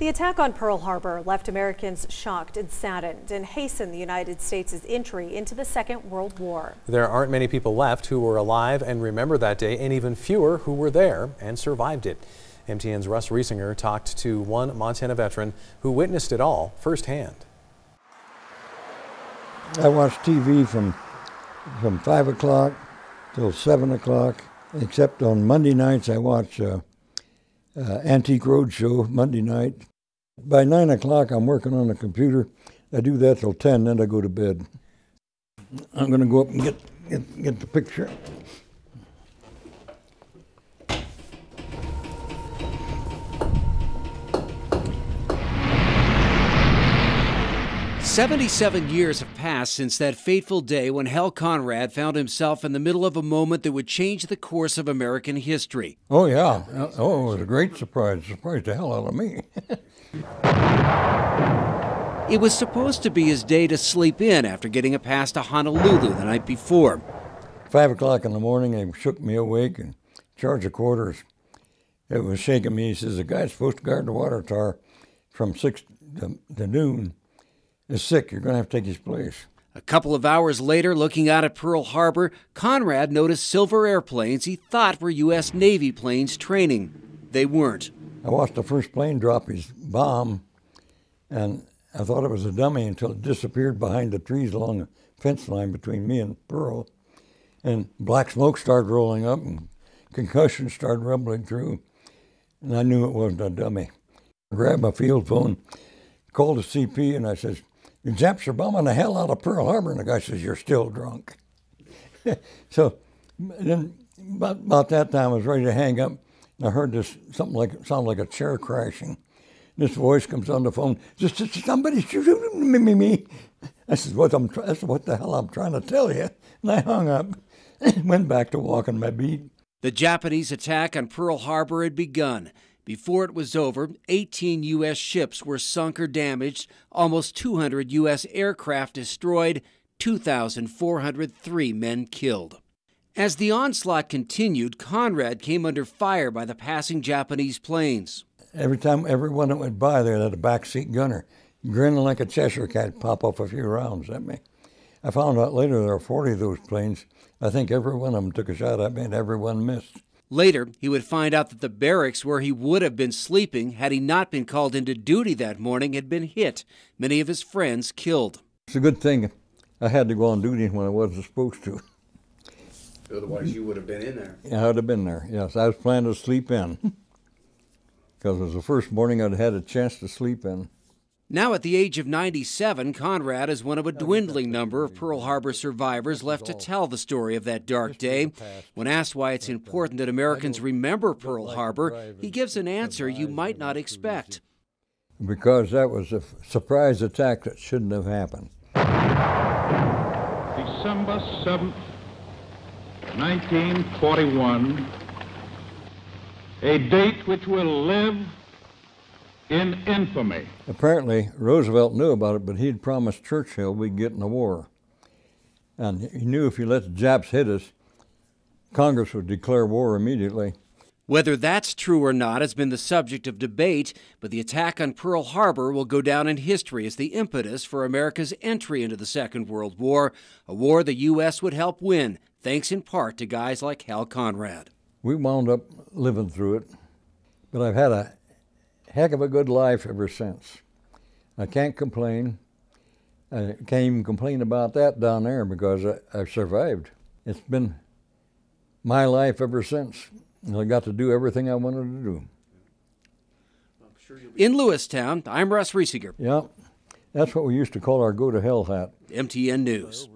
The attack on Pearl Harbor left Americans shocked and saddened and hastened the United States' entry into the Second World War. There aren't many people left who were alive and remember that day, and even fewer who were there and survived it. MTN's Russ Riesinger talked to one Montana veteran who witnessed it all firsthand. I watched TV from 5 o'clock till 7 o'clock, except on Monday nights I watch Antique Roadshow Monday night. By 9 o'clock I'm working on the computer. I do that till 10, then I go to bed. I'm going to go up and get the picture. "77 years have passed since that fateful day when Hal Conrad found himself in the middle of a moment that would change the course of American history. Oh, yeah. Oh, it was a great surprise. Surprised the hell out of me. It was supposed to be his day to sleep in after getting a pass to Honolulu the night before. 5 o'clock in the morning, they shook me awake and charged of quarters. It was shaking me. He says, the guy's supposed to guard the water tower from 6 to noon. Is sick. You're going to have to take his place. A couple of hours later, looking out at Pearl Harbor, Conrad noticed silver airplanes he thought were U.S. Navy planes training. They weren't. I watched the first plane drop his bomb, and I thought it was a dummy until it disappeared behind the trees along the fence line between me and Pearl. And black smoke started rolling up, and concussion started rumbling through. And I knew it wasn't a dummy. I grabbed my field phone, called the CP, and I says, "The Japs are bombing the hell out of Pearl Harbor." And the guy says, "You're still drunk." So then about that time, I was ready to hang up, and I heard this sound like a chair crashing. This voice comes on the phone, "Somebody's shooting me." I said, "That's what the hell I'm trying to tell you." And I hung up and went back to walking my beat. The Japanese attack on Pearl Harbor had begun. Before it was over, 18 U.S. ships were sunk or damaged, almost 200 U.S. aircraft destroyed, 2,403 men killed. As the onslaught continued, Conrad came under fire by the passing Japanese planes. Everyone that went by there had a backseat gunner, grinning like a Cheshire cat, pop off a few rounds at me. I found out later there were 40 of those planes. I think every one of them took a shot at me and everyone missed. Later, he would find out that the barracks where he would have been sleeping had he not been called into duty that morning had been hit, many of his friends killed. It's a good thing I had to go on duty when I wasn't supposed to. Otherwise you would have been in there. Yeah, I would have been there, yes. I was planning to sleep in because it was the first morning I'd had a chance to sleep in. Now at the age of 97, Conrad is one of a dwindling number of Pearl Harbor survivors left to tell the story of that dark day. When asked why it's important that Americans remember Pearl Harbor, he gives an answer you might not expect. Because that was a surprise attack that shouldn't have happened. December 7th, 1941, a date which will live in infamy. Apparently, Roosevelt knew about it, but he'd promised Churchill we'd get in the war. And he knew if he let the Japs hit us, Congress would declare war immediately. Whether that's true or not has been the subject of debate, but the attack on Pearl Harbor will go down in history as the impetus for America's entry into the Second World War, a war the U.S. would help win, thanks in part to guys like Hal Conrad. We wound up living through it, but I've had a heck of a good life ever since. I can't complain. I can't even complain about that down there because I've survived. It's been my life ever since. And I got to do everything I wanted to do. In Lewistown, I'm Russ Riesinger. Yeah, that's what we used to call our go-to-hell hat. MTN News.